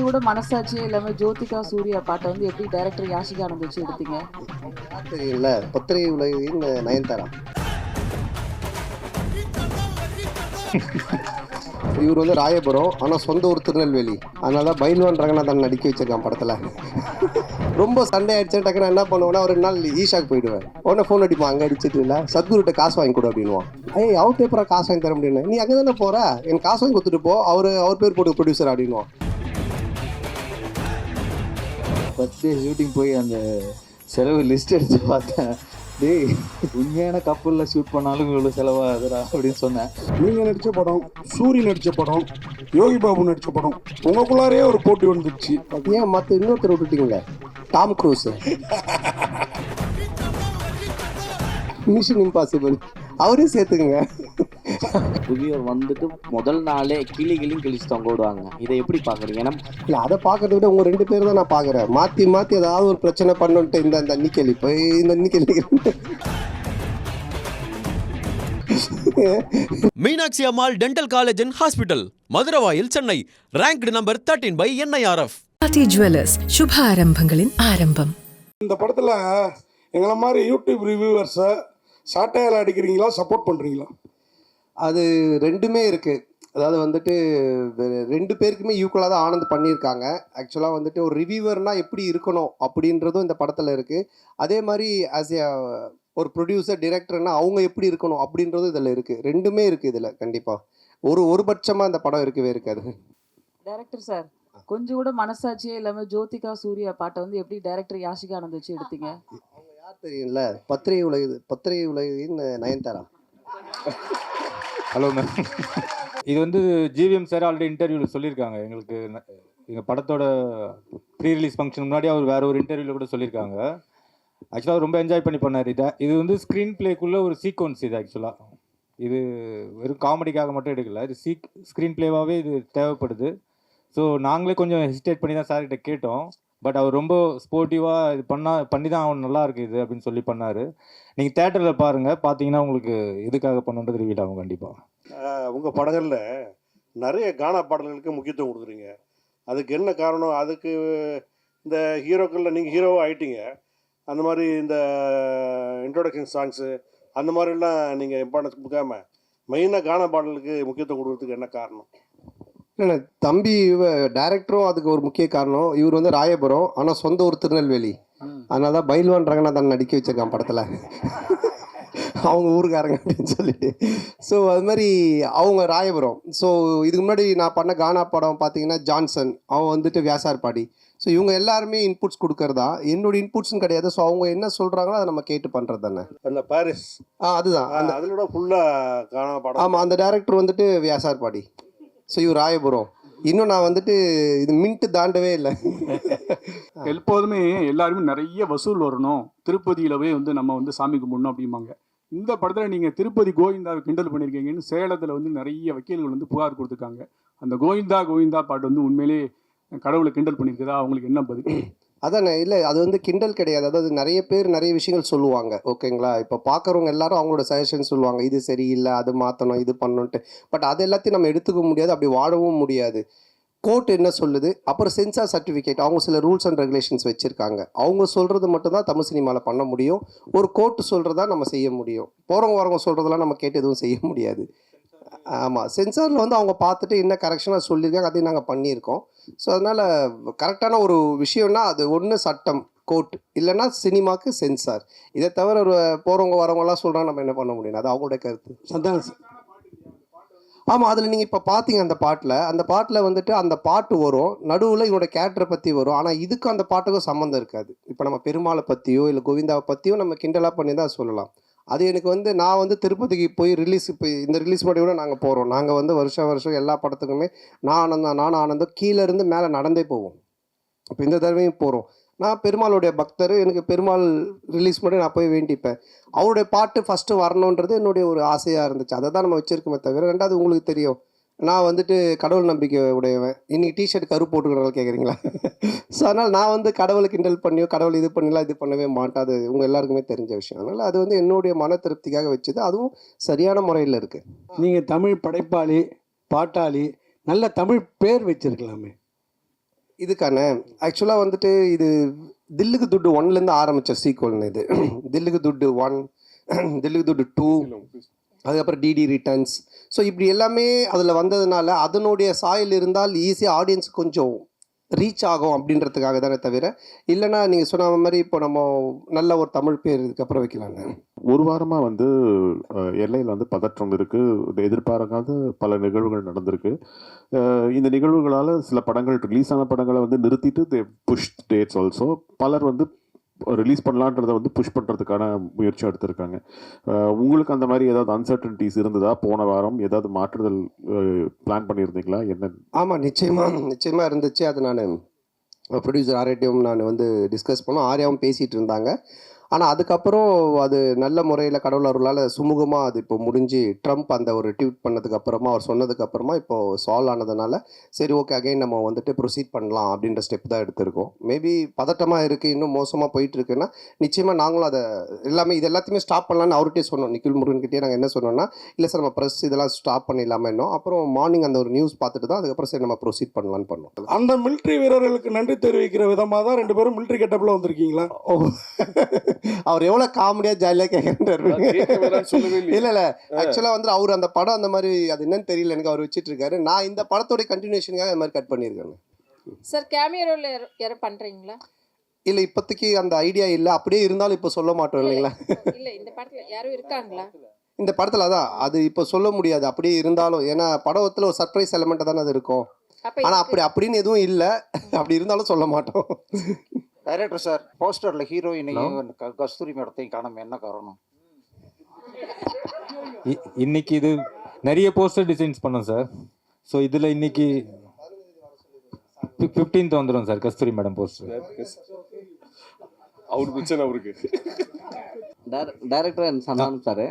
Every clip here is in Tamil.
கொஞ்சம் கூட மனசாட்சியே இல்லாம ஜோதிகா சூர்யா பாட்டை வந்து எப்படி டைரக்டர் யாஷிகா ஆனந்த் வச்சு எடுத்தீங்க? தெரியல, பத்திரை உலகின் நயன்தாரா. இவர் வந்து ராயபுரம், ஆனால் சொந்த ஊர் திருநெல்வேலி. அதனால தான் பைல்வான் ரங்கநாதன் நடிக்க வச்சிருக்கான் படத்தில். ரொம்ப சண்டை ஆயிடுச்சு டக்குன்னு என்ன பண்ணுவேன்னா, ஒரு 2 நாள் ஈஷாக்கு போயிடுவேன். உடனே ஃபோன் அடிப்பான், அங்கே அடிச்சிட்டு இல்லை சத்குருட்ட காசு வாங்கி கொடு அப்படின்வான். அவர்கிட்ட எப்பறம் காசு வாங்கி தர முடியும்? நீ அங்கே தானே போகிற, எனக்கு காசு வாங்கி கொடுத்துட்டு போ, அவர் பேர் போட்டு ப்ரொடியூசர் அப்படின்வான். ஃபர்ஸ்ட் டே ஷூட்டிங் போய் அந்த செலவு லிஸ்ட் எடுத்து பார்த்தேன். டேய், உண்மையான கப்பலில் ஷூட் பண்ணாலும் இவ்வளோ செலவாகுதுடா அப்படின்னு சொன்னேன். நீங்கள் நடித்த படம், சூரி நடித்த படம், யோகி பாபு நடித்த படம், உங்களுக்குள்ளாரே ஒரு போட்டி வந்துடுச்சு. ஏன் மற்ற இன்னொருத்தர் விட்டுட்டீங்களே, டாம் க்ரூஸ், மிஷன் இம்பாசிபிள், அவரே சேர்த்துக்குங்க. ரிவ்யூவர் வந்துட்டு முதல் நாளே கிளியும் கிழிச்சு தொங்க விடுவாங்க. இதை எப்படி பார்க்குறீங்க? இல்லை, அதை பார்க்கறத விட உங்கள் 2 பேர் தான் நான் பார்க்குறேன். மாற்றி ஏதாவது ஒரு பிரச்சனை பண்ணுன்ட்டு இந்த அன்னிக்கேள்வி போய் இந்த அன்னிக்கேள்வி. Meenakshi Ammal dental college and hospital, Maduravoyal, Chennai. Ranked number 13 by NIRF. பாட்டி ஜுவல்லர்ஸ், சுப ஆரம்பங்களின் ஆரம்பம். இந்த படத்தில் எங்களை மாதிரி யூடியூப் ரிவ்யூவர்ஸை சாட்டையால் அடிக்கிறீங்களா, சப்போர்ட் பண்ணுறீங்களா? அது 2மே இருக்குது. அதாவது வந்துட்டு 2 பேருக்குமே ஈக்குவலாக தான் ஆனந்த் பண்ணியிருக்காங்க. ஆக்சுவலாக வந்துட்டு ஒரு ரிவ்யூவர்னால் எப்படி இருக்கணும் அப்படின்றதும் இந்த படத்தில் இருக்குது. அதே மாதிரி ஆஸ் ஏ ஒரு ப்ரொடியூசர் டிரெக்டர்னா அவங்க எப்படி இருக்கணும் அப்படின்றதும் இதில் இருக்குது. 2மே இருக்குது இதில். கண்டிப்பாக ஒரு பட்சமாக இந்த படம் இருக்கவே இருக்காது. டைரக்டர் சார், கொஞ்சம் கூட மனசாட்சியே இல்லாம ஜோதிகா சூர்யா பாட்டை வந்து எப்படி டைரக்டர் யாஷிகா ஆனந்த் வச்சு எடுத்தீங்க? அவங்க யார் தெரியும்ல, பத்திரை உலகின் நயன்தாரா. ஹலோ மேம், இது வந்து ஜிவிஎம் சார் ஆல்ரெடி இன்டர்வியூவில் சொல்லியிருக்காங்க. எங்களுக்கு எங்கள் படத்தோட ப்ரீ ரிலீஸ் ஃபங்க்ஷன் முன்னாடி அவர் வேறு ஒரு இன்டர்வியூவில் கூட சொல்லியிருக்காங்க. ஆக்சுவலாக அவர் ரொம்ப என்ஜாய் பண்ணி பண்ணார். இது வந்து ஸ்க்ரீன் பிளேக்குள்ளே ஒரு சீக்வன்ஸ். இது ஆக்சுவலாக இது வெறும் காமெடிக்காக மட்டும் எடுக்கல, இது ஸ்க்ரீன் பிளேவாகவே இது தேவைப்படுது. ஸோ நாங்களே கொஞ்சம் ஹெசிடேட் பண்ணி தான் சார்கிட்ட கேட்டோம். பட் அவர் ரொம்ப ஸ்போர்ட்டிவாக இது பண்ணி தான் அவன் நல்லா இருக்குது இது அப்படின்னு சொல்லி பண்ணார். நீங்கள் தேட்டரில் பாருங்கள், பார்த்தீங்கன்னா உங்களுக்கு எதுக்காக பண்ணுன்றது ரிவீல் ஆகும் கண்டிப்பாக. உங்கள் படங்களில் நிறைய கானா பாடல்களுக்கு முக்கியத்துவம் கொடுக்குறீங்க. அதுக்கு என்ன காரணம்? அதுக்கு இந்த ஹீரோக்களில் நீங்கள் ஹீரோவாக ஆகிட்டீங்க, அந்த மாதிரி இந்த இன்ட்ரோடக்ஷன் சாங்ஸு அந்த மாதிரிலாம் நீங்கள் இம்பார்ட்டன்ஸ் கொடுக்காம மெயினாக கானா பாடலுக்கு முக்கியத்துவம் கொடுக்குறதுக்கு என்ன காரணம்? இல்லை, தம்பி டைரக்டரும் அதுக்கு ஒரு முக்கிய காரணம். இவர் வந்து ராயபுரம், ஆனால் சொந்த ஊர் திருநெல்வேலி. அதனால தான் பைல்வான் ரங்கநாதன் நடிக்க வச்சிருக்கான் படத்தில், அவங்க ஊருக்காரங்க அப்படின்னு சொல்லிட்டு. ஸோ அது மாதிரி அவங்க ராயபுரம். ஸோ இதுக்கு முன்னாடி நான் பண்ண கானா படம் பார்த்தீங்கன்னா ஜான்சன், அவன் வந்துட்டு வியாசார்பாடி. ஸோ இவங்க எல்லாருமே இன்புட்ஸ் கொடுக்கறதா, என்னோட இன்புட்ஸ்னு கிடையாது. ஸோ அவங்க என்ன சொல்கிறாங்களோ அதை நம்ம கேட்டு பண்ணுறது தானே. அந்த பாரிஸ் அதுதான் அந்த அதிலோட ஃபுல்லாக கானா படம். ஆமாம், அந்த டைரக்டர் வந்துட்டு வியாசார்பாடி. ஸோ இவர் ராயபுரம். இன்னும் நான் வந்துட்டு இது மின்ட்டு தாண்டவே இல்லை. எப்போதுமே எல்லாருமே நிறைய வசூல் வரணும், திருப்பதியில போய் வந்து நம்ம வந்து சாமி கும்பிடணும் அப்படிம்பாங்க. இந்த படத்தில் நீங்கள் திருப்பதி கோவிந்தாவை கிண்டல் பண்ணியிருக்கீங்கன்னு சேலத்தில் வந்து நிறைய வக்கீல்கள் வந்து புகார் கொடுத்துருக்காங்க. அந்த கோவிந்தா பாட்டு வந்து உண்மையிலே கடவுளை கிண்டல் பண்ணியிருக்குதா? அவங்களுக்கு என்ன பதில்? அதானே, இல்லை அது வந்து கிண்டல் கிடையாது. அதாவது நிறைய பேர் நிறைய விஷயங்கள் சொல்லுவாங்க, ஓகேங்களா. இப்போ பார்க்குறவங்க எல்லாரும் அவங்களோட சஜஷன் சொல்லுவாங்க, இது சரியில்லை, அது மாற்றணும், இது பண்ணணுன்ட்டு. பட் அது எல்லாத்தையும் நம்ம எடுத்துக்க முடியாது, அப்படி வாழவும் முடியாது. கோர்ட் என்ன சொல்லுது, அப்புறம் சென்சார் சர்டிஃபிகேட், அவங்க சில ரூல்ஸ் அண்ட் ரெகுலேஷன்ஸ் வச்சுருக்காங்க. அவங்க சொல்கிறது மட்டும்தான் தமிழ் சினிமாவில் பண்ண முடியும். ஒரு கோர்ட்டு சொல்கிறதா நம்ம செய்ய முடியும். போகிறவங்க வரவங்க சொல்கிறதெல்லாம் நம்ம கேட்டு எதுவும் செய்ய முடியாது. ஆமாம், சென்சாரில் வந்து அவங்க பார்த்துட்டு என்ன கரெக்ஷனாக சொல்லியிருக்காங்க, அதையும் நாங்கள் பண்ணியிருக்கோம். ஸோ அதனால் கரெக்டான ஒரு விஷயம்னா அது ஒன்று சட்டம், கோர்ட், இல்லைன்னா சினிமாவுக்கு சென்சார். இதை தவிர ஒரு போகிறவங்க வரவங்கலாம் சொல்கிறாங்க, நம்ம என்ன பண்ண முடியும்? அது அவங்களுடைய கருத்து. சந்தான ஆமாம், அதில் நீங்கள் இப்போ பார்த்தீங்க அந்த பாட்டில் வந்துட்டு அந்த பாட்டு வரும், நடுவில் இவனோட கேரக்டரை பற்றி வரும். ஆனால் இதுக்கும் அந்த பாட்டுக்கும் சம்மந்தம் இருக்காது. இப்போ நம்ம பெருமாளை பற்றியோ இல்லை கோவிந்தாவை பற்றியோ நம்ம கிண்டலாக பண்ணி தான் சொல்லலாம். அது எனக்கு வந்து நான் வந்து திருப்பதிக்கு போய் இப்போ இந்த ரிலீஸ் பண்ணி கூட நாங்கள் போகிறோம். நாங்கள் வந்து வருஷம் எல்லா படத்துக்குமே நானும் ஆனந்தம் கீழே இருந்து மேலே நடந்தே போவோம். இப்போ இந்த தடவையும் போகிறோம். நான் பெருமாளுடைய பக்தர், எனக்கு பெருமாள் ரிலீஸ் பண்ணி நான் போய் வேண்டிப்பேன். அவருடைய பாட்டு ஃபஸ்ட்டு வரணுன்றது என்னுடைய ஒரு ஆசையாக இருந்துச்சு. அதை தான் நம்ம வச்சுருக்கோமே தவிர. 2வது உங்களுக்கு தெரியும், நான் வந்துட்டு கடவுள் நம்பிக்கை உடையவன். இன்றைக்கி டிஷர்ட் கருப்பு போட்டுக்கிறனால கேட்குறீங்களா? ஸோ அதனால் நான் வந்து கடவுளை கிண்டல் பண்ணியோ கடவுள் இது பண்ணலாம் இது பண்ணவே மாட்டேன். அது உங்கள் எல்லாருக்குமே தெரிஞ்ச விஷயம். அதனால் அது வந்து என்னுடைய மன திருப்திக்காக வச்சுது. அதுவும் சரியான முறையில் இருக்குது. நீங்கள் தமிழ் படைப்பாளி, பாட்டாளி, நல்ல தமிழ் பேர் வச்சிருக்கலாமே. இதுக்கான ஆக்சுவலாக வந்துட்டு இது தில்லுக்கு துட்டு 1லேருந்து ஆரம்பித்த சீக்வல்னு இது. தில்லுக்கு துட்டு 1, தில்லுக்கு துட்டு 2, அதுக்கப்புறம் டிடி ரிட்டர்ன்ஸ். ஸோ இப்படி எல்லாமே அதில் வந்ததுனால அதனுடைய சாயல் இருந்தால் ஈஸியாக ஆடியன்ஸ் கொஞ்சம் ரீச் ஆகும் அப்படின்றதுக்காக தானே தவிர, இல்லைன்னா நீங்கள் சொன்ன மாதிரி இப்போ நம்ம நல்ல ஒரு தமிழ் பேர் இதுக்கப்புறம் வைக்கலான்னு. ஒரு வாரமாக வந்து எல்லையில் வந்து பதற்றம் இருக்குது. எதிர்பாராத பல நிகழ்வுகள் நடந்திருக்கு. இந்த நிகழ்வுகளால் சில படங்கள் ரிலீஸ் ஆன படங்களை வந்து நிறுத்திட்டு தே புஷ் டேட்ஸ் ஆல்சோ. பலர் வந்து ரிலீஸ் பண்ணலான்றதை வந்து புஷ் பண்ணுறதுக்கான முயற்சி எடுத்திருக்காங்க. உங்களுக்கு அந்த மாதிரி ஏதாவது அன்சர்டன்டிஸ் இருந்ததா? போன வாரம் ஏதாவது மாற்றுதல் பிளான் பண்ணியிருந்தீங்களா? என்ன? ஆமாம், நிச்சயமாக இருந்துச்சு. அது நான் ப்ரொடியூசர் ஆர்யாட்டையும் நான் வந்து டிஸ்கஸ் பண்ணோம். ஆர்யாவும் பேசிகிட்டு இருந்தாங்க. ஆனால் அதுக்கப்புறம் அது நல்ல முறையில் கடவுள் அருளால் சுமூகமாக அது இப்போ முடிஞ்சு ட்ரம்ப் அந்த ஒரு ட்வீட் பண்ணதுக்கு அப்புறமா அவர் சொன்னதுக்கு அப்புறமா இப்போது சால்வ் ஆனதுனால சரி ஓகே அகைன் நம்ம வந்துட்டு ப்ரொசீட் பண்ணலாம் அப்படின்ற ஸ்டெப் தான் எடுத்திருக்கோம். மேபி பதட்டமாக இருக்குது, இன்னும் மோசமாக போயிட்டுருக்குன்னா நிச்சயமாக நாங்களும் அதை இது எல்லாத்தையுமே ஸ்டாப் பண்ணலான்னு அவர்கிட்டே சொன்னோம். நிக்கில் முருகன்கிட்டே நாங்கள் என்ன சொன்னோம்னா, இல்லை சார் நம்ம ப்ரெஸ் இதெல்லாம் ஸ்டாப் பண்ணிடலாமல் இன்னும். அப்புறம் மார்னிங் அந்த ஒரு நியூஸ் பார்த்துட்டு தான் அதுக்கப்புறம் சரி நம்ம ப்ரொசீட் பண்ணலான்னு பண்ணோம். அந்த மிலிட்ரி வீரர்களுக்கு நன்றி தெரிவிக்கிற விதமாக தான் 2 பேரும் மிலிட்ரி கெட்டப்பில் வந்திருக்கீங்களா? அவர் எவ்வளோ காமெடியாக ஜாலியாக கேட்குறாரு. இல்லை ஆக்சுவலாக வந்து அவர் அந்த படம் அந்த மாதிரி அது என்னன்னு தெரியல எனக்கு, அவர் வச்சுட்டு இருக்காரு. நான் இந்த படத்தோட கண்டினியூஷனுக்காக இந்த மாதிரி கட் பண்ணியிருக்கேன். சார் கேமியோ ரோல் யாரை பண்ணுறீங்களா? இல்லை இப்போதைக்கு அந்த ஐடியா இல்லை. அப்படியே இருந்தாலும் இப்போ சொல்ல மாட்டோம் இல்லைங்களா? இல்லை இந்த படத்தில் யாரும் இருக்காங்களா? இந்த படத்தில் அதான் அது இப்போ சொல்ல முடியாது அப்படியே இருந்தாலும். ஏன்னா படத்தில் ஒரு சர்ப்ரைஸ் எலமெண்ட்டாக தானே அது இருக்கும். ஆனால் அப்படின்னு எதுவும் இல்லை. அப்படி இருந்தாலும் சொல்ல மாட்டோம். டைரக்டர் சார், போஸ்டரில் ஹீரோயினையும் கஸ்தூரி மேடத்தையும் காணாம என்ன காரணம்? இன்னைக்கு இது நிறைய போஸ்டர் டிசைன்ஸ் பண்ணோம் சார். ஸோ இதில் இன்னைக்கு 15th வந்துடும் சார் கஸ்தூரி மேடம் போஸ்டர். அவருக்கு பிரச்சனை அவருக்கு. டைரக்டர் அண்ட் சந்தானம் சார்,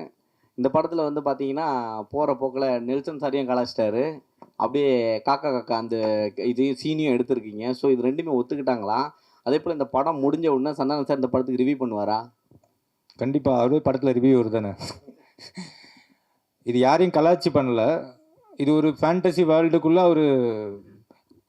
இந்த படத்தில் வந்து பார்த்தீங்கன்னா போகிற போக்கில் நெல்சன் சாரையும் கலாச்சிட்டாரு. அப்படியே காக்கா காக்கா அந்த இது சீனியும் எடுத்திருக்கீங்க. ஸோ இது ரெண்டுமே ஒத்துக்கிட்டாங்களா? அதே போல் இந்த படம் முடிஞ்ச உடனே சந்தானம் சார் இந்த படத்துக்கு ரிவ்யூ பண்ணுவாரா? கண்டிப்பாக அவரே படத்தில் ரிவ்யூ தானே. இது யாரையும் கலாச்சி பண்ணல. இது ஒரு ஃபேண்டசி வேர்ல்டுக்குள்ளே அவர்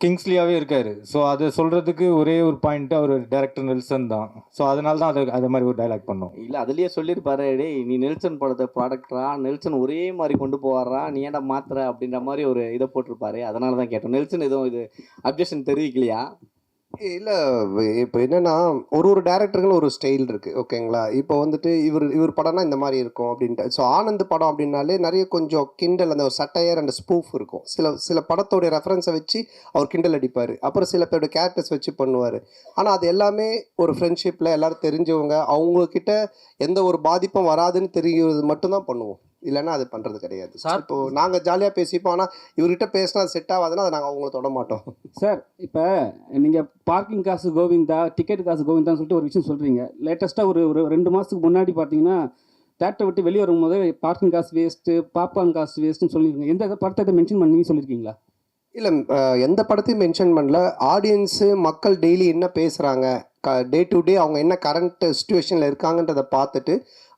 கிங்ஸ்லியாகவே இருக்கார். ஸோ அதை சொல்கிறதுக்கு ஒரே ஒரு பாயிண்ட்டு அவர் டைரக்டர் நெல்சன் தான். ஸோ அதனால தான் அது மாதிரி ஒரு டைலாக் பண்ணோம். இல்லை அதுலேயே சொல்லியிருப்பாரு, டேய் நீ நெல்சன் படத்தை ப்ராடக்டரா, நெல்சன் ஒரே மாதிரி கொண்டு போவாரா, நீ ஏன்டா மாத்துற அப்படின்ற மாதிரி ஒரு இதை போட்டிருப்பாரு. அதனால தான் கேட்டோம். நெல்சன் எதுவும் இது அப்ஜெக்ஷன் தெரிவிக்கலையா? இல்லை இப்போ என்னென்னா ஒரு டேரக்டருக்குன்னு ஒரு ஸ்டைல் இருக்குது ஓகேங்களா. இப்போ வந்துட்டு இவர் படம்னா இந்த மாதிரி இருக்கும் அப்படின்ட்டு. ஸோ ஆனந்த் படம் அப்படின்னாலே நிறைய கொஞ்சம் கிண்டல் அந்த ஒரு சட்டையர் அண்ட் ஸ்பூஃப் இருக்கும். சில படத்தோடைய ரெஃபரன்ஸை வச்சு அவர் கிண்டல் அடிப்பார். அப்புறம் சில பேருடைய கேரக்டர்ஸ் வச்சு பண்ணுவார். ஆனால் அது எல்லாமே ஒரு ஃப்ரெண்ட்ஷிப்பில் எல்லோரும் தெரிஞ்சவங்க அவங்கக்கிட்ட எந்த ஒரு பாதிப்பும் வராதுன்னு தெரிகிறது மட்டும்தான் பண்ணுவோம். இல்லைன்னா அது பண்ணுறது கிடையாது சார். இப்போ நாங்கள் ஜாலியாக பேசிப்போம். ஆனால் இவர்கிட்ட பேசினா அது செட் ஆகாதுன்னா அதை நாங்கள் அவங்கள தொட மாட்டோம் சார். இப்போ நீங்கள் பார்க்கிங் காசு கோவிந்தா, டிக்கெட் காசு கோவிந்தான்னு சொல்லிட்டு ஒரு விஷயம் சொல்கிறீங்க. லேட்டஸ்ட்டாக ஒரு 2 மாதத்துக்கு முன்னாடி பார்த்தீங்கன்னா தேட்டரை விட்டு வெளியே வரும்போது பார்க்கிங் காசு வேஸ்ட்டு, பாப்கார்ன் காசு வேஸ்ட்டுன்னு சொல்லியிருக்கீங்க. எந்த படத்தை மென்ஷன் பண்ணி சொல்லியிருக்கீங்களா? இல்லை எந்த படத்தையும் மென்ஷன் பண்ணல. ஆடியன்ஸு மக்கள் டெய்லி என்ன பேசுகிறாங்க, டே டு டே அவங்க என்ன கரண்ட் சுச்சுவேஷனில் இருக்காங்கன்றதை பார்த்துட்டு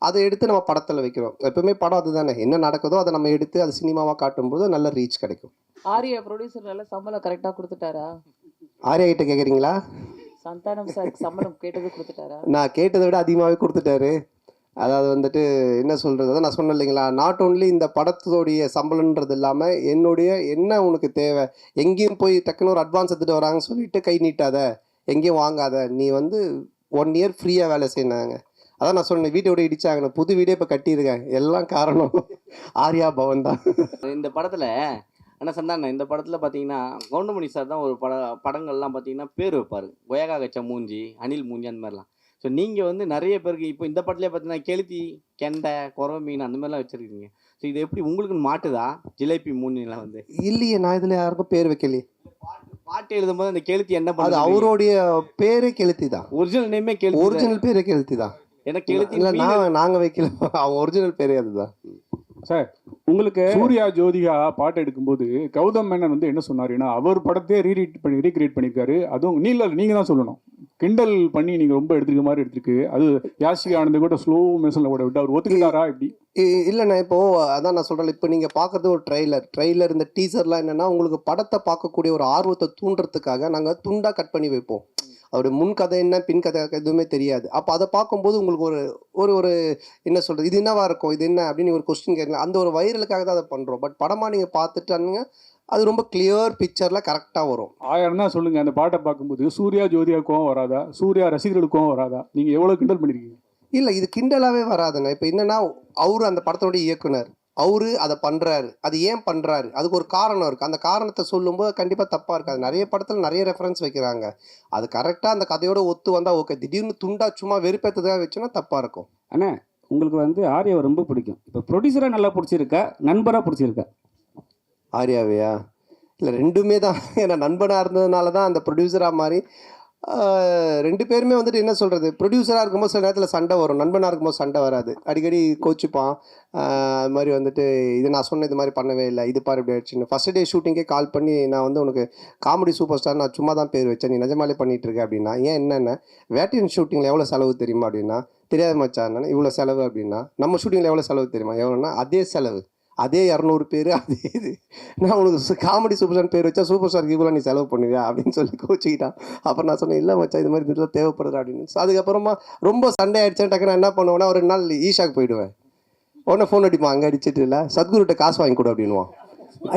அதை எடுத்து நம்ம படத்தில் வைக்கிறோம். எப்பவுமே படம் அதுதானே, என்ன நடக்குதோ அதை நம்ம எடுத்து அது சினிமாவாக காட்டும்போது நல்ல ரீச் கிடைக்கும். ஆர்யா ப்ரொடியூசர் நல்ல சம்பளம் கரெக்டாக கொடுத்துட்டாரா? ஆர்யா கிட்ட கேட்குறீங்களா? சந்தானம் சார் சம்பளம் கேட்டது கொடுத்துட்டாரா? நான் கேட்டதை விட அதிகமாகவே கொடுத்துட்டாரு. அதாவது வந்துட்டு என்ன சொல்கிறது, நான் சொன்னேன் இல்லைங்களா, நாட் ஓன்லி இந்த படத்தோடைய சம்பளன்றது இல்லாமல் என்னுடைய என்ன உனக்கு தேவை, எங்கேயும் போய் டக்குன்னு ஒரு அட்வான்ஸ் எடுத்துகிட்டு வராங்கன்னு சொல்லிட்டு கை நீட்டாத, எங்கேயும் வாங்காத, நீ வந்து 1 இயர் ஃப்ரீயாக வேலை செய்யினாங்க. அதான் நான் சொன்னேன், வீட்டை விட இடிச்சாங்க, புது வீடே இப்போ கட்டியிருக்கேன். எல்லாம் காரணம் ஆர்யா பவன் தான். இந்த படத்தில் ஆனால் சந்தானம் இந்த படத்தில் பார்த்தீங்கன்னா கவுண்டமணி சார் தான் ஒரு படங்கள்லாம் பார்த்தீங்கன்னா பேர் வைப்பார். கொயகா கச்சா மூஞ்சி, அனில் மூஞ்சி, அந்த மாதிரிலாம். ஸோ நீங்கள் வந்து நிறைய பேருக்கு இப்போ இந்த படத்துலேயே பார்த்தீங்கன்னா கெளுத்தி, கெண்டை, குறவை மீன் அந்த மாதிரிலாம் வச்சுருக்கீங்க. ஸோ இது எப்படி உங்களுக்குன்னு மாட்டுதா ஜிலேபி மூஞ்சிலாம் வந்து? இல்லையே, நான் இதில் யாருக்கும் பேர் வைக்கலையே. பாட்டு எழுதும்போது அந்த கெளுத்தி என்ன அது அவருடைய பேரே கெளுத்தி தான். ஒரிஜினல் நேமே கெளுத்தி, ஒரிஜினல் பேரே கெளுத்தி தான். எனக்கு கெளுத்தி இல்லை, நாங்கள் வைக்கல, அவங்க ஒரிஜினல் பேரே அதுதான். சார் உங்களுக்கு சூர்யா ஜோதிகா பாட்டு எடுக்கும்போது கௌதம் மேனன் வந்து என்ன சொன்னாருன்னா அவர் படத்தையே ரீக்ரியேட் பண்ணியிருக்காரு. அதுவும் நீங்கள் தான் சொல்லணும். கிண்டல் பண்ணி நீங்கள் ரொம்ப எடுத்துருக்க மாதிரி எடுத்துருக்கு. அது யாஷிகா ஆனந்த் கூட ஸ்லோ மோஷனில் கூட விட்டு அவர் ஒத்துக்கிட்டாரா இப்படி? இல்லைண்ணா இப்போது அதான் நான் சொல்கிறேன், இப்போ நீங்கள் பார்க்குறது ஒரு ட்ரெய்லர் இந்த டீசர்லாம் என்னென்னா உங்களுக்கு படத்தை பார்க்கக்கூடிய ஒரு ஆர்வத்தை தூண்டுறதுக்காக நாங்கள் துண்டாக கட் பண்ணி வைப்போம். அவருடைய முன் கதை என்ன பின் கதை எதுவுமே தெரியாது. அப்போ அதை பார்க்கும்போது உங்களுக்கு ஒரு ஒரு ஒரு என்ன சொல்கிறது, இது என்னவா இருக்கும், இது என்ன அப்படின்னு ஒரு கொஸ்டின் கேட்கலாம். அந்த ஒரு வைரலுக்காக தான் அதை பண்ணுறோம். பட் படமாக நீங்கள் பார்த்துட்டானுங்க அது ரொம்ப கிளியர் பிக்சரில் கரெக்டாக வரும். 1000 தான் சொல்லுங்கள். அந்த பாட்டை பார்க்கும்போது சூர்யா ஜோதியா கோவம் வராதா? சூர்யா ரசிகர்களுக்கு கோவம் வராதா? நீங்கள் எவ்வளோ கிண்டல் பண்ணியிருக்கீங்க? இல்லை இது கிண்டலாகவே வராதுண்ணா. இப்போ என்னென்னா அவரு அந்த படத்தோடைய இயக்குனர், அவரு அதை பண்ணுறாரு, அது ஏன் பண்ணுறாரு, அதுக்கு ஒரு காரணம் இருக்குது. அந்த காரணத்தை சொல்லும்போது கண்டிப்பாக தப்பாக இருக்காது. நிறைய படத்தில் நிறைய ரெஃபரன்ஸ் வைக்கிறாங்க. அது கரெக்டாக அந்த கதையோட ஒத்து வந்தால் ஓகே. திடீர்னு துண்டா சும்மா வெறுப்பேற்றதாக வச்சோன்னா தப்பாக இருக்கும். அண்ணா உங்களுக்கு வந்து ஆர்யாவை ரொம்ப பிடிக்கும். இப்போ ப்ரொடியூசராக நல்லா பிடிச்சிருக்கா, நண்பராக பிடிச்சிருக்கா? ஆர்யாவையா? இல்லை ரெண்டுமே தான். ஏன்னா நண்பனாக இருந்ததுனால தான் அந்த ப்ரொடியூசராக மாதிரி 2 பேருமே வந்துட்டு என்ன சொல்கிறது, ப்ரொடியூசராக இருக்கும்போது சில நேரத்தில் சண்டை வரும், நண்பனாக இருக்கும்போது சண்டை வராது. அடிக்கடி கோச்சிப்பான். அது மாதிரி வந்துட்டு இது நான் சொன்ன இது மாதிரி பண்ணவே இல்லை, இது பாரு இப்படி ஆயிடுச்சுன்னு. ஃபஸ்ட் டே ஷூட்டிங்கே கால் பண்ணி நான் வந்து உனக்கு காமெடி சூப்பர் ஸ்டார் நான் சும்மா தான் பேர் வச்சேன், நீ நிஜமாலே பண்ணிகிட்டு இருக்க அப்படின்னா. ஏன் என்னென்ன வேட்டையன் ஷூட்டிங்கில் எவ்வளோ செலவு தெரியுமா அப்படின்னா, தெரியாத மச்சான் இவ்வளோ செலவு அப்படின்னா. நம்ம ஷூட்டிங்கில் எவ்வளோ செலவு தெரியுமா, எவ்வளோன்னா அதே செலவு, அதே 200 பேர், அதே இது. நான் உனக்கு காமெடி சூப்பர் ஸ்டார் பேர் வச்சா சூப்பர் ஸ்டாருக்கு இவ்வளோ நீ செலவு பண்ணுவியா அப்படின்னு சொல்லி கோச்சிக்கிட்டான். அப்புறம் நான் சொன்னேன், இல்லை மச்சா இது மாதிரி இதெல்லாம் தேவைப்படுது அப்படின்னு. ஸோ அதுக்கப்புறமா ரொம்ப சண்டை ஆகிடுச்சேன். டக்குன்னு நான் என்ன பண்ணுவேன்னா ஒரு 2 நாள் ஈஷாக்கு போயிடுவேன். உடனே ஃபோன் அடிப்பான், அங்கே அடிச்சிட்டு இல்லை சத்குருட்ட காசு வாங்கி கொடு அப்படின்வான்.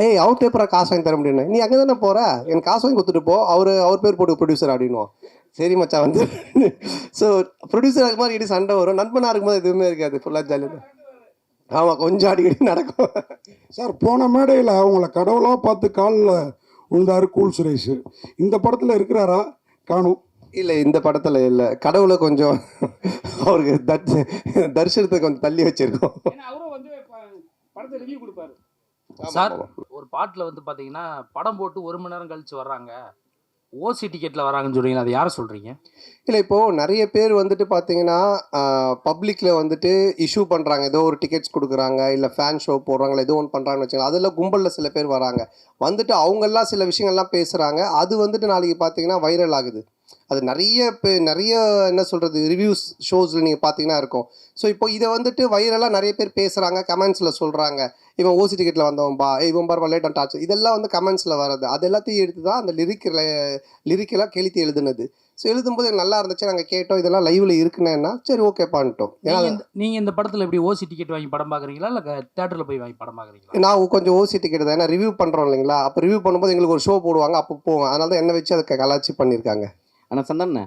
ஏய் அவர் பேப்பராக காசு வாங்கி தர முடியும், நீ அங்கே தானே போகிற, எனக்கு காசு வாங்கி கொடுத்துட்டு போ, அவர் பேர் போட்டு ப்ரொடியூசர் அப்படின்வான். சரி மச்சா வந்து. ஸோ ப்ரொடியூசர் அது மாதிரி இடி சண்டை வரும். நண்பனாக இருக்கும்போது எதுவுமே இருக்காது, ஃபுல்லாக ஜாலியாக. ஆமாம் கொஞ்சம் அடிக்கடி நடக்கும். சார் போன மேடையில் அவங்கள கடவுளாக பார்த்து காலில் விழுந்தாரு கூல் சுரேஷ். இந்த படத்தில் இருக்கிறாரா? காணும். இல்லை இந்த படத்தில் இல்லை. கடவுளை கொஞ்சம் அவருக்கு தரிசனத்தை கொஞ்சம் தள்ளி வச்சிருக்கோம். அவரும் வந்து படத்தை ரிவ்யூ கொடுப்பாரு சார். ஒரு பாட்டில் வந்து பார்த்தீங்கன்னா படம் போட்டு 1 மணி நேரம் கழிச்சு வர்றாங்க, ஓசி டிக்கெட்டில் வராங்கன்னு சொல்கிறீங்களா, அது யாரை சொல்கிறீங்க? இல்லை இப்போது நிறைய பேர் வந்துட்டு பார்த்தீங்கன்னா பப்ளிக்கில் வந்துட்டு இஷ்யூ பண்ணுறாங்க, ஏதோ ஒரு டிக்கெட்ஸ் கொடுக்குறாங்க, இல்லை ஃபேன் ஷோ போடுறாங்களா, ஏதோ ஒன்று பண்ணுறாங்கன்னு வச்சுக்கோங்க. அதில் கும்பலில் சில பேர் வராங்க, வந்துட்டு அவங்கெல்லாம் சில விஷயங்கள்லாம் பேசுகிறாங்க. அது வந்துட்டு நாளைக்கு பார்த்தீங்கன்னா வைரல் ஆகுது. அது நிறைய என்ன சொல்கிறது ரிவ்யூஸ் ஷோஸில் நீங்கள் பார்த்தீங்கன்னா இருக்கும். ஸோ இப்போ இதை வந்துட்டு வைரலாக நிறைய பேர் பேசுகிறாங்க, கமெண்ட்ஸில் சொல்கிறாங்க, இவன் ஓசி டிக்கெட்டில் வந்தவன்பா, இவன் பார் லேட் அண்ட் டாச், இதெல்லாம் வந்து கமெண்ட்ஸில் வர்றது. அது எல்லாத்தையும் எடுத்து தான் அந்த லிரிக்கெல்லாம் கெளுத்தி எழுதுனது. ஸோ எழுதும்போது நல்லா இருந்துச்சு, நாங்கள் கேட்டோம், இதெல்லாம் லைவில் இருக்குன்னா சரி ஓகே பண்ணிட்டோம். ஏன்னா நீங்கள் இந்த படத்தில் எப்படி ஓசி டிக்கெட் வாங்கி படம் பார்க்குறீங்களா, இல்லை தேட்டரில் போய் வாங்கி படம் பார்க்குறீங்களா? நான் கொஞ்சம் ஓசி டிக்கெட் தான், ஏன்னா ரிவ்யூ பண்ணுறோம் இல்லைங்களா. அப்போ ரிவ்யூ பண்ணும்போது எங்களுக்கு ஒரு ஷோ போடுவாங்க, அப்போ போவோம். அதனால தான் என்ன வச்சு அதுக்கு கலாச்சி பண்ணியிருக்காங்க. ஆனால் சந்தானே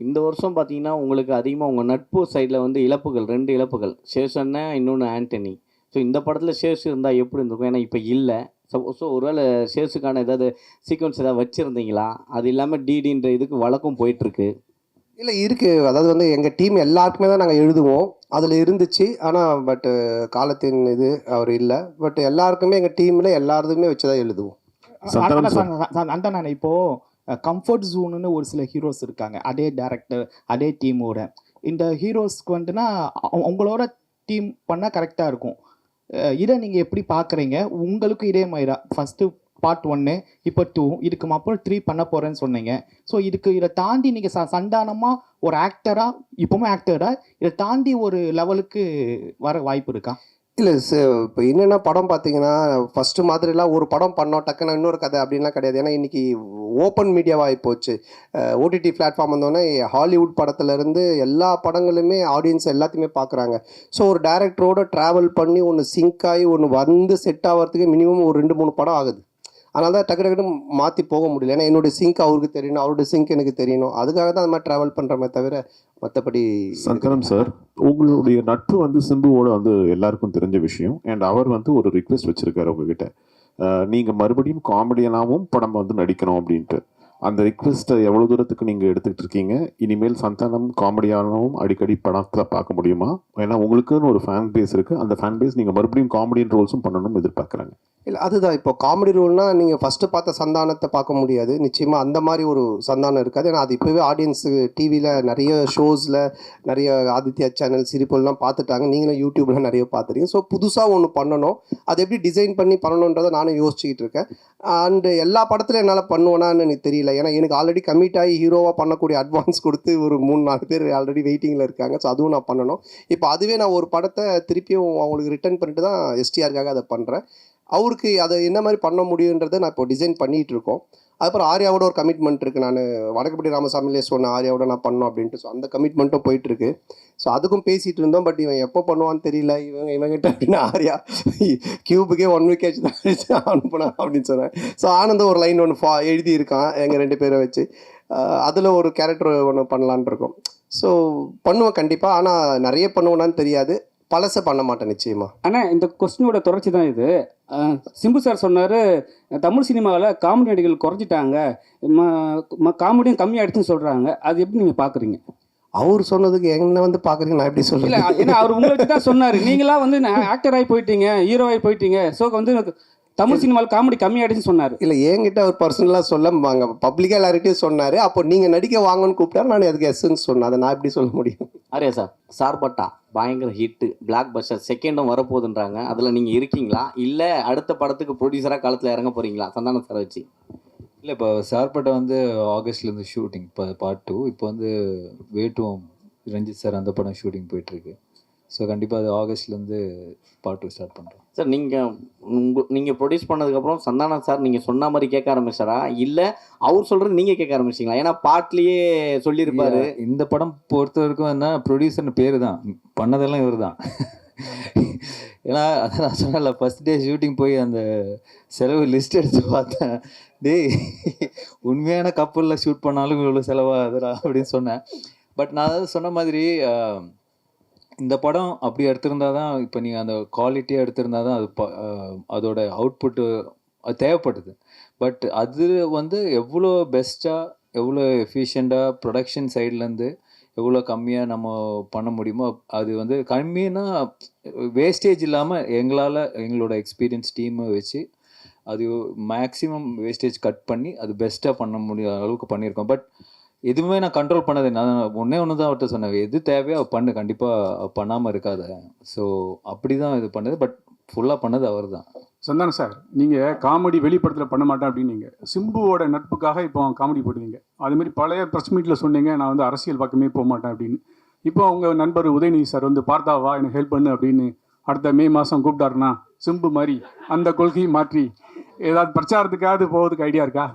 இந்த வருஷம் பார்த்தீங்கன்னா உங்களுக்கு அதிகமாக உங்கள் நட்பு சைடில் வந்து இழப்புகள் 2 இழப்புகள், சேஷன்னா இன்னொன்று ஆண்டனி. ஸோ இந்த படத்தில் சேஷ் இருந்தால் எப்படி இருந்திருக்கும்? ஏன்னா இப்போ இல்லை. ஸோ ஒருவேளை சேஷுக்கான ஏதாவது சீக்வன்ஸ் ஏதாவது வச்சுருந்தீங்களா? அது இல்லாமல் டிடின்ற இதுக்கு வழக்கம் போயிட்டுருக்கு. இல்லை இருக்குது. அதாவது வந்து எங்கள் டீம் எல்லாருக்குமே தான் நாங்கள் எழுதுவோம், அதில் இருந்துச்சு. ஆனால் பட்டு காலத்தின் இது அவர் இல்லை. பட் எல்லாருக்குமே எங்கள் டீமில் எல்லாருமே வச்சு தான் எழுதுவோம். அந்த நான் இப்போது கம்ஃபர்ட் ஜோனுன்னு ஒரு சில ஹீரோஸ் இருக்காங்க, அதே டேரக்டர் அதே டீமோட. இந்த ஹீரோஸ்க்கு வந்துட்டுனா உங்களோட டீம் பண்ணால் கரெக்டாக இருக்கும். இதை நீங்கள் எப்படி பார்க்குறீங்க? உங்களுக்கு இதே மாதிரியா ஃபஸ்ட்டு பார்ட் 1, இப்போ 2, இதுக்கு அப்புறம் 3 பண்ண போகிறேன்னு சொன்னீங்க. ஸோ இதை தாண்டி நீங்கள் சந்தானமாக ஒரு ஆக்டராக, இப்போவும் ஆக்டராக இதை தாண்டி ஒரு லெவலுக்கு வர வாய்ப்பு இருக்கா? இல்லை இப்போ என்னென்னா படம் பார்த்தீங்கன்னா ஃபஸ்ட்டு மாதிரிலாம் ஒரு படம் பண்ணோம் டக்குன்னு இன்னொரு கதை அப்படின்லாம் கிடையாது. ஏன்னா இன்றைக்கி ஓப்பன் மீடியாவாகி போச்சு. ஓடிடி பிளாட்ஃபார்ம் வந்தோடனே ஹாலிவுட் படத்துலேருந்து எல்லா படங்களுமே ஆடியன்ஸ் எல்லாத்தையுமே பார்க்குறாங்க. ஸோ ஒரு டைரக்டரோடு ட்ராவல் பண்ணி ஒன்று சிங்க் ஆகி ஒன்று வந்து செட் ஆகிறதுக்கு மினிமம் ஒரு 2-3 படம் ஆகுது. அதனால தான் டக்குன்னு மாற்றி போக முடியல. ஏன்னா என்னுடைய சிங்க் அவருக்கு தெரியணும், அவருடைய சிங்க் எனக்கு தெரியணும். அதுக்காக தான் அந்த மாதிரி ட்ராவல் பண்ணுறமே தவிர மற்றபடி. சங்கரம் சார், உங்களுடைய நட்பு வந்து சிம்புவோட வந்து எல்லாருக்கும் தெரிஞ்ச விஷயம். அண்ட் அவர் வந்து ஒரு ரிக்வெஸ்ட் வச்சுருக்காரு உங்ககிட்ட, நீங்கள் மறுபடியும் காமெடியனாகவும் படம் வந்து நடிக்கணும் அப்படின்ட்டு. அந்த ரிக்வெஸ்ட்டை எவ்வளோ தூரத்துக்கு நீங்கள் எடுத்துக்கிட்டு இருக்கீங்க? இனிமேல் சந்தானம் காமெடியானவும் அடிக்கடி படத்தில் பார்க்க முடியுமா? ஏன்னா உங்களுக்குன்னு ஒரு ஃபேன் பேஸ் இருக்குது, அந்த ஃபேன் பேஸ் நீங்கள் மறுபடியும் காமெடியன் ரோல்ஸும் பண்ணணும்னு எதிர்பார்க்குறாங்க. இல்லை அதுதான் இப்போ காமெடி ரோல்னால் நீங்கள் ஃபஸ்ட்டு பார்த்த சந்தானத்தை பார்க்க முடியாது, நிச்சயமாக அந்த மாதிரி ஒரு சந்தானம் இருக்காது. ஏன்னா அது இப்போவே ஆடியன்ஸு டிவியில் நிறைய ஷோஸில் நிறைய ஆதித்யா சேனல் சிரிப்பெல்லாம் பார்த்துட்டாங்க, நீங்களும் யூடியூப்பில் நிறைய பார்த்துருக்கீங்க. ஸோ புதுசாக ஒன்று பண்ணணும், அது எப்படி டிசைன் பண்ணி பண்ணணுன்றதை நானும் யோசிச்சுக்கிட்டு இருக்கேன். அண்டு எல்லா படத்துலையும் என்னால் பண்ணுவேனான்னு எனக்கு தெரியல, ஏன்னா எனக்கு ஆல்ரெடி கமிட் ஆகி ஹீரோவாக பண்ணக்கூடிய அட்வான்ஸ் கொடுத்து ஒரு 3-4 பேர் ஆல்ரெடி வெயிட்டிங்கில் இருக்காங்க. ஸோ அதுவும் நான் பண்ணணும். இப்போ அதுவே நான் ஒரு படத்தை திருப்பியும் அவங்களுக்கு ரிட்டர்ன் பண்ணிட்டு தான் எஸ்டிஆருக்காக அதை பண்ணுறேன். அவருக்கு அதை என்ன மாதிரி பண்ண முடியுன்றதை நான் இப்போ டிசைன் பண்ணிகிட்டு இருக்கோம். அதுக்கப்புறம் ஆர்யாவோட ஒரு கமிட்மெண்ட் இருக்குது, நான் வடக்குப்பட்டி ராமசாமிலே சொன்னேன் ஆர்யாவோட நான் பண்ணோம் அப்படின்ட்டு. ஸோ அந்த கமிட்மெண்ட்டும் போயிட்டுருக்கு. ஸோ அதுக்கும் பேசிகிட்டு இருந்தோம். பட் இவன் எப்போ பண்ணுவான்னு தெரியல, இவங்கிட்ட அப்படின்னா ஆர்யா கியூபுக்கே 1 வீக் ஆச்சு தான் அனுப்புனா அப்படின்னு சொன்னேன். ஸோ ஆனந்தம் ஒரு லைன் ஒன்று எழுதியிருக்கான் எங்கள் 2 பேரை வச்சு, அதில் ஒரு கேரக்டர் ஒன்று பண்ணலான் இருக்கோம். ஸோ பண்ணுவேன் கண்டிப்பாக, ஆனால் நிறைய பண்ணுவேனான்னு தெரியாது, பழசை பண்ண மாட்டேன் நிச்சயமாக. ஆனால் இந்த கொஸ்டினோட தொடர்ச்சி தான் இது. சிம்பு சார் சொன்னார் தமிழ் சினிமாவில் காமெடி நடிகர்கள் குறைஞ்சிட்டாங்க, காமெடியும் கம்மியாகிடுச்சுன்னு சொல்கிறாங்க. அது எப்படி நீங்கள் பார்க்குறீங்க? அவர் சொன்னதுக்கு என்ன வந்து பார்க்குறீங்க, நான் எப்படி இல்லை, சொல்கிறேன்? ஏன்னா அவர் உங்களை வச்சு தான் சொன்னார். நீங்களாம் வந்து ஆக்டர் ஆகி போயிட்டீங்க, ஹீரோ ஆகி போயிட்டீங்க, ஸோ வந்து தமிழ் சினிமாவில் காமெடி கம்மியாகிடுச்சுன்னு சொன்னார். இல்லை, என்கிட்ட அவர் பர்சனலாக சொல்ல பப்ளிக்காக எல்லார்கிட்டையும் சொன்னார். அப்போ நீங்கள் நடிக்க வாங்கன்னு கூப்பிட்டாரு, நான் அதுக்கு எஸ்ன்னு சொன்னேன். அதை நான் எப்படி சொல்ல முடியும்? ஆரியா சார், சார்பட்டா பயங்கர ஹிட்டு, பிளாக் பஸ்டர், செகண்டும் வரப்போகுதுன்றாங்க. அதில் நீங்கள் இருக்கீங்களா, இல்லை அடுத்த படத்துக்கு ப்ரொடியூசராக காலத்தில் இறங்க போகிறீங்களா சந்தானம் சார் வச்சு? இல்லை, இப்போ சார்பட்டை வந்து ஆகஸ்ட்லேருந்து ஷூட்டிங், இப்போ பார்ட் 2. இப்போ வந்து வேட்டுவம் ரஞ்சித் சார் அந்த படம் ஷூட்டிங் போயிட்டுருக்கு. ஸோ கண்டிப்பாக அது ஆகஸ்ட்லேருந்து பார்ட் 2 ஸ்டார்ட் பண்ணுறோம். சார், நீங்கள் ப்ரொடியூஸ் பண்ணதுக்கப்புறம் சந்தானம் சார் நீங்கள் சொன்ன மாதிரி கேட்க ஆரம்பிச்சாரா, இல்லை அவர் சொல்கிறது நீங்கள் கேட்க ஆரம்பிச்சிங்களா? ஏன்னா பாட்லேயே சொல்லியிருப்பாரு. இந்த படம் பொறுத்த வரைக்கும் என்ன, ப்ரொடியூசர்னு பேர் தான், பண்ணதெல்லாம் இவர் தான். ஏன்னா அதை நான் சொன்னல, ஃபஸ்ட் டே ஷூட்டிங் போய் அந்த செலவு லிஸ்ட் எடுத்து பார்த்தேன். டேய், உண்மையான கப்பலில் ஷூட் பண்ணாலும் இவ்வளோ செலவாகுதுடா அப்படின்னு சொன்னேன். பட் நான் அதாவது சொன்ன மாதிரி இந்த படம் அப்படி எடுத்திருந்தா தான், இப்போ நீங்கள் அந்த குவாலிட்டியாக எடுத்திருந்தா தான் அது அதோட அவுட்புட்டு அது தேவைப்படுது. பட் அது வந்து எவ்வளோ பெஸ்ட்டாக, எவ்வளோ எஃபிஷியண்ட்டாக ப்ரொடக்ஷன் சைட்லேருந்து எவ்வளோ கம்மியாக நம்ம பண்ண முடியுமோ, அது வந்து கம்மின்னா வேஸ்டேஜ் இல்லாமல் எங்களால் எங்களோட எக்ஸ்பீரியன்ஸ் டீமை வச்சு அது மேக்ஸிமம் வேஸ்டேஜ் கட் பண்ணி அது பெஸ்ட்டாக பண்ண முடிய அளவுக்கு பண்ணியிருக்கோம். பட் எதுவுமே நான் கண்ட்ரோல் பண்ணது, நான் ஒன்று தான் அவர்கிட்ட சொன்னேன், எது தேவையோ பண்ணு, கண்டிப்பாக பண்ணாமல் இருக்காத. ஸோ அப்படி தான் இது பண்ணது. பட் ஃபுல்லாக பண்ணது அவர் தான். சந்தானம் சார், நீங்கள் காமெடி வெளிப்படத்தில் பண்ண மாட்டேன் அப்படின்னீங்க, சிம்புவோட நட்புக்காக இப்போ காமெடி போடுவீங்க. அதுமாரி பழைய ப்ரெஸ் மீட்டில் சொன்னீங்க நான் வந்து அரசியல் பக்கமே போக மாட்டேன் அப்படின்னு. இப்போ அவங்க நண்பர் உதயநிதி சார் வந்து பார்த்தாவா எனக்கு ஹெல்ப் பண்ணு அப்படின்னு அடுத்த மே மாதம் கூப்பிட்டாருன்னா சிம்பு மாதிரி அந்த கொள்கையை மாற்றி ஏதாவது பிரச்சாரத்துக்காவது போகிறதுக்கு ஐடியா இருக்கா?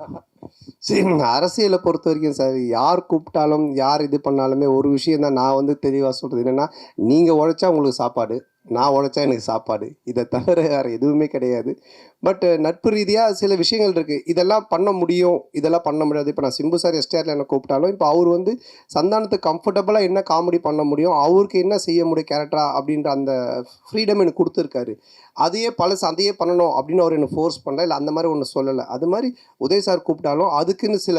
சரி, அரசியலை பொறுத்த வரைக்கும் சார், யார் கூப்பிட்டாலும் யார் இது பண்ணாலுமே ஒரு விஷயம் தான் நான் வந்து தெளிவாக சொல்கிறது என்னென்னா, நீங்கள் உழைச்சா உங்களுக்கு சாப்பாடு, நான் உழைச்சா எனக்கு சாப்பாடு, இதை தவிர வேறு எதுவுமே கிடையாது. பட் நட்பு ரீதியாக சில விஷயங்கள் இருக்குது, இதெல்லாம் பண்ண முடியும், இதெல்லாம் பண்ண முடியாது. இப்போ நான் சிம்பு சார் எஸ்டிஆரில் என்ன கூப்பிட்டாலும் இப்போ அவர் வந்து சந்தானத்துக்கு கம்ஃபர்டபுளாக என்ன காமெடி பண்ண முடியும், அவருக்கு என்ன செய்ய முடியும் கேரக்டரா அப்படின்ற அந்த ஃப்ரீடம் எனக்கு கொடுத்துருக்காரு. அதையே அதையே பண்ணணும் அப்படின்னு அவர் என்ன ஃபோர்ஸ் பண்ணல, இல்லை அந்த மாதிரி ஒன்று சொல்லலை. அது மாதிரி உதய் சார் கூப்பிட்டாலும் அதுக்குன்னு சில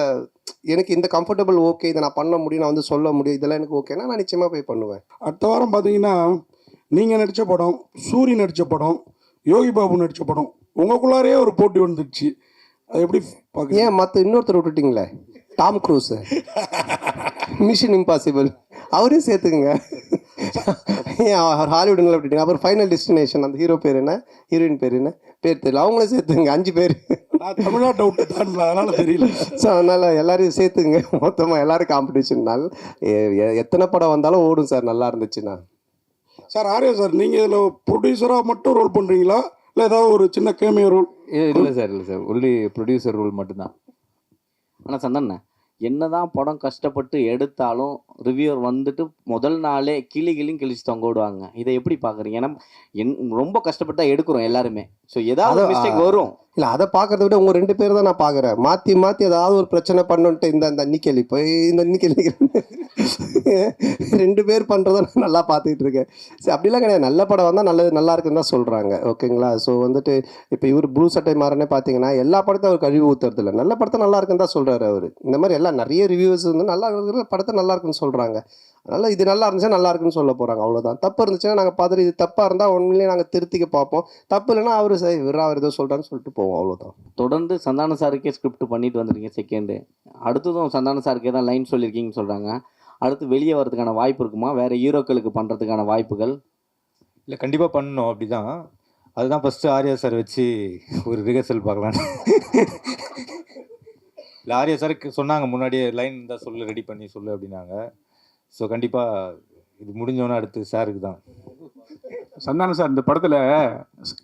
எனக்கு இந்த கம்ஃபர்டபுள் ஓகே, இதை நான் பண்ண முடியும், நான் வந்து சொல்ல முடியும், இதெல்லாம் எனக்கு ஓகேனா நான் நிச்சயமாக போய் பண்ணுவேன். அடுத்த வாரம் பார்த்தீங்கன்னா நீங்கள் நடித்த படம், சூரி நடித்த படம், யோகி பாபு நடித்த படம், உங்களுக்குள்ளாரே ஒரு போட்டி வந்துடுச்சு. அது எப்படி பார்க்க? ஏன் மற்ற இன்னொருத்தர் விட்டுட்டிங்களே, டாம் க்ரூஸ், மிஷன் இம்பாசிபிள், அவரையும் சேர்த்துக்குங்க. ஏன் ஹாலிவுட்ல விட்டுட்டீங்க? அப்புறம் ஃபைனல் டெஸ்டினேஷன், அந்த ஹீரோ பேர் என்ன, ஹீரோயின் பேர் என்ன, பேர் தெரியல, அவங்களே சேர்த்துங்க. 5 பேர். நான் தமிழ்நாட்டை விட்டு தான், அதனால் தெரியல. ஸோ அதனால் எல்லாரையும் சேர்த்துங்க, மொத்தமாக எல்லோரும் காம்படிஷன்னால எத்தனை படம் வந்தாலும் ஓடும் சார், நல்லா இருந்துச்சுன்னா. சார் ஆர்யா சார், நீங்கள் இதில் ப்ரொடியூசராக மட்டும் ரோல் பண்ணுறீங்களா, இல்லை ஏதாவது ஒரு சின்ன கேமியோ ரோல்? இல்லை சார், ஒன்லி ப்ரொடியூசர் ரோல் மட்டும்தான். ஆனால் சந்தானண்ணே, என்னதான் படம் கஷ்டப்பட்டு எடுத்தாலும் ரிவ்யூவர் வந்துட்டு முதல் நாளே கிளியும் கிழிச்சு தொங்க விடுவாங்க. இதை எப்படி பார்க்குறீங்க? ஏன்னா ரொம்ப கஷ்டப்பட்டு தான் எடுக்கிறோம் எல்லாருமே. ஸோ ஏதாவது மிஸ்டேக் வரும். இல்லை, அதை பார்க்கறத விட உங்கள் 2 பேர் தான் நான் பார்க்குறேன். மாற்றி ஏதாவது ஒரு பிரச்சனை பண்ணுன்ட்டு இந்த நிக்கலி போய் இந்த நிக்கலி 2 பேர் பண்ணுறத நான் நல்லா பார்த்துக்கிட்டு இருக்கேன். சரி அப்படிலாம் கிடையாது. நல்ல படம் வந்தால் நல்லது நல்லா இருக்குன்னு தான் சொல்கிறாங்க. ஓகேங்களா? ஸோ வந்துட்டு இப்போ இவர் ப்ளூ சட்டை மாறனே பார்த்தீங்கன்னா எல்லா படத்தையும் அவர் கழுவி ஊற்றுறது இல்லை. நல்ல படத்தை நல்லா இருக்குன்னு தான் சொல்கிறாரு அவர். இந்த மாதிரி எல்லாம் நிறைய ரிவ்யூஸ் வந்து நல்லா இருக்கிற படத்தை நல்லா இருக்குன்னு சொல்கிறாங்க. அதனால் இது நல்லா இருந்துச்சுன்னா நல்லா இருக்குன்னு சொல்ல போகிறாங்க. அவ்வளோதான். தப்பு இருந்துச்சுன்னா நாங்கள் பார்த்துட்டு இது தப்பாக இருந்தால் உண்மையிலேயே நாங்கள் திருத்திக்க பார்ப்போம். தப்பு இல்லைன்னா அவர் சரி அவர் ஏதோ சொல்கிறான்னு சொல்லிட்டு போவோம். அவ்வளோதான். தொடர்ந்து சந்தான சாருக்கே ஸ்கிரிப்ட் பண்ணிட்டு வந்துருக்கீங்க செகண்டு. அடுத்ததும் சந்தான சாருக்கே தான் லைன் சொல்லியிருக்கீங்கன்னு சொல்கிறாங்க. அடுத்து வெளியே வரதுக்கான வாய்ப்பு இருக்குமா? வேறு ஹீரோக்களுக்கு பண்ணுறதுக்கான வாய்ப்புகள்? இல்லை, கண்டிப்பாக பண்ணணும். அப்படி தான். அதுதான் ஃபஸ்ட்டு ஆர்யா சார் வச்சு ஒரு ரிஹர்சல் பார்க்கலான்னு. இல்லை, ஆர்யா சாருக்கு சொன்னாங்க முன்னாடியே லைன் தான் சொல்லு, ரெடி பண்ணி சொல்லு அப்படின்னாங்க. ஸோ கண்டிப்பாக இது முடிஞ்சோன்னே அடுத்து சாருக்கு தான். சந்தானம் சார், இந்த படத்தில்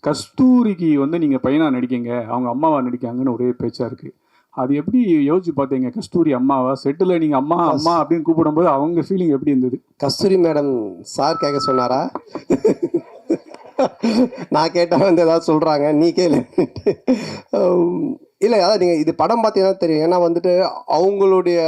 கஸ்தூரிக்கு வந்து நீங்கள் பையனாக நடிக்கீங்க, அவங்க அம்மாவா நடிக்காங்கன்னு ஒரே பேச்சாக இருக்குது. அது எப்படி யோசிச்சு பார்த்தீங்க? கஸ்தூரி அம்மாவா? செட்டில் நீங்கள் அம்மா அம்மா அப்படின்னு கூப்பிடும்போது அவங்க ஃபீலிங் எப்படி இருந்தது? கஸ்தூரி மேடம் சார் கேட்க சொன்னாரா? நான் கேட்டால் வந்து ஏதாவது சொல்கிறாங்க, நீ கேளு. இல்லை, அதான் நீங்கள் இது படம் பார்த்தீங்கன்னா தெரியும். ஏன்னா வந்துட்டு அவங்களுடைய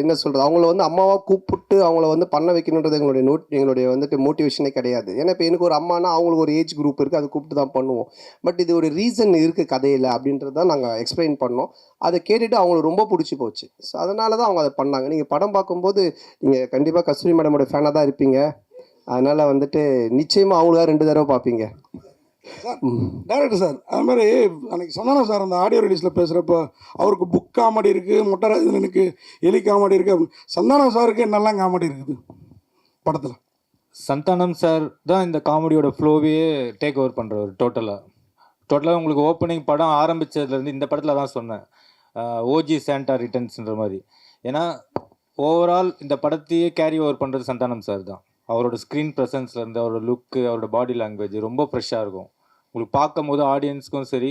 என்ன சொல்கிறது, அவங்கள வந்து அம்மாவாக கூப்பிட்டு அவங்கள வந்து பண்ண வைக்கணுன்றது எங்களுடைய வந்துட்டு மோட்டிவேஷனே கிடையாது. ஏன்னா இப்போ எனக்கு ஒரு அம்மானா அவங்களுக்கு ஒரு ஏஜ் குரூப் இருக்குது, அதை கூப்பிட்டு தான் பண்ணுவோம். பட் இது ஒரு ரீசன் இருக்குது கதையில் அப்படின்றது தான் நாங்கள் எக்ஸ்பிளைன் பண்ணோம். அதை கேட்டுட்டு அவங்களுக்கு ரொம்ப பிடிச்சி போச்சு. ஸோ அதனால தான் அவங்க அதை பண்ணாங்க. நீங்கள் படம் பார்க்கும்போது நீங்கள் கண்டிப்பாக கஸ்தூரி மேடமோட ஃபேனாக தான் இருப்பீங்க. அதனால் வந்துட்டு நிச்சயமாக அவங்களுக்காக 2 தடவை பார்ப்பீங்க. டேரக்டர் சார், அது மாதிரி அன்றைக்கி சந்தானம் சார் அந்த ஆடியோ ரிலீஸில் பேசுகிறப்போ அவருக்கு புக் காமெடி இருக்குது, மொட்டராஜனுக்கு எலி காமெடி இருக்குது அப்படின்னு. சந்தானம் சாருக்கு என்னெல்லாம் காமெடி இருக்குது படத்தில்? சந்தானம் சார் தான் இந்த காமெடியோட ஃப்ளோவே டேக் ஓவர் பண்ணுறவர். டோட்டலாக உங்களுக்கு ஓப்பனிங் படம் ஆரம்பித்ததுலேருந்து இந்த படத்தில் தான் சொன்னேன், ஓஜி சாண்டா ரிட்டர்ன்ஸ்ன்ற மாதிரி. ஏன்னா ஓவரால் இந்த படத்தையே கேரி ஓவர் பண்ணுறது சந்தானம் சார் தான். அவரோட ஸ்க்ரீன் ப்ரெசன்ஸ்லேருந்து அவரோட லுக்கு, அவரோட பாடி லாங்குவேஜ் ரொம்ப ஃப்ரெஷ்ஷாக இருக்கும். உங்களுக்கு பார்க்கும் போது ஆடியன்ஸ்க்கும் சரி,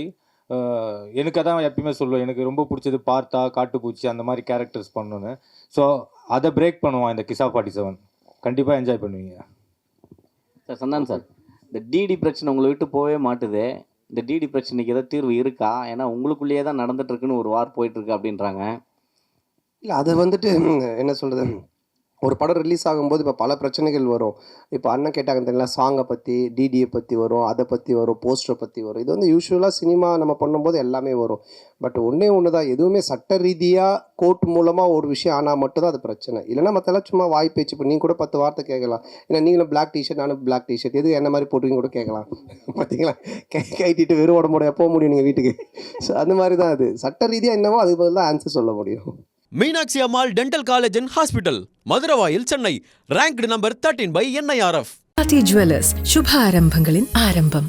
எனக்கு அதான் எப்பயுமே சொல்லுவேன், எனக்கு ரொம்ப பிடிச்சது பார்த்தா காட்டுப்பூச்சி அந்த மாதிரி கேரக்டர்ஸ் பண்ணணுன்னு. ஸோ அதை பிரேக் பண்ணுவான் இந்த கிசா 47. கண்டிப்பாக என்ஜாய் பண்ணுவீங்க சார். சந்தானம் சார், இந்த டிடி பிரச்சனை உங்களை விட்டு போகவே மாட்டுது. இந்த டிடி பிரச்சனைக்கு ஏதாவது தீர்வு இருக்கா? ஏன்னா உங்களுக்குள்ளேயே தான் நடந்துட்டுருக்குன்னு ஒரு வார் போயிட்டுருக்கு அப்படின்றாங்க. இல்லை, அது வந்துட்டு என்ன சொல்கிறது, ஒரு படம் ரிலீஸ் ஆகும்போது இப்போ பல பிரச்சனைகள் வரும். இப்போ அண்ணன் கேட்டாங்க தெரியல, சாங்கை பற்றி, டிடியை பற்றி வரும், அதை பற்றி வரும், போஸ்டரை பற்றி வரும். இது வந்து யூஸ்வலாக சினிமா நம்ம பண்ணும்போது எல்லாமே வரும். பட் ஒன்று தான், எதுவுமே சட்ட ரீதியாக கோர்ட் மூலமாக ஒரு விஷயம் ஆனால் மட்டும்தான் அது பிரச்சனை. இல்லைனா மற்றெல்லாம் சும்மா வாய் பேச்சு. இப்போ நீங்கள் கூட 10 வார்த்தை கேட்கலாம். ஏன்னா நீங்களும் பிளாக் டிஷர்ட், நானும் பிளாக் டிஷர்ட், எது என்ன மாதிரி போட்டுவீங்க கூட கேட்கலாம். பார்த்தீங்களா, கைட்டிட்டு வெறும் உடம்போட எப்போ முடியும் நீங்கள் வீட்டுக்கு? ஸோ அந்த மாதிரி தான் அது. சட்ட ரீதியாக என்னவோ அதுக்கு பதில் தான் ஆன்சர் சொல்ல முடியும். Meenakshi Ammal dental college and hospital, Maduravoyal, Chennai. ranked number 13 by NIRF. Jewellers, சுப ஆரம்பங்களின் ஆரம்பம்.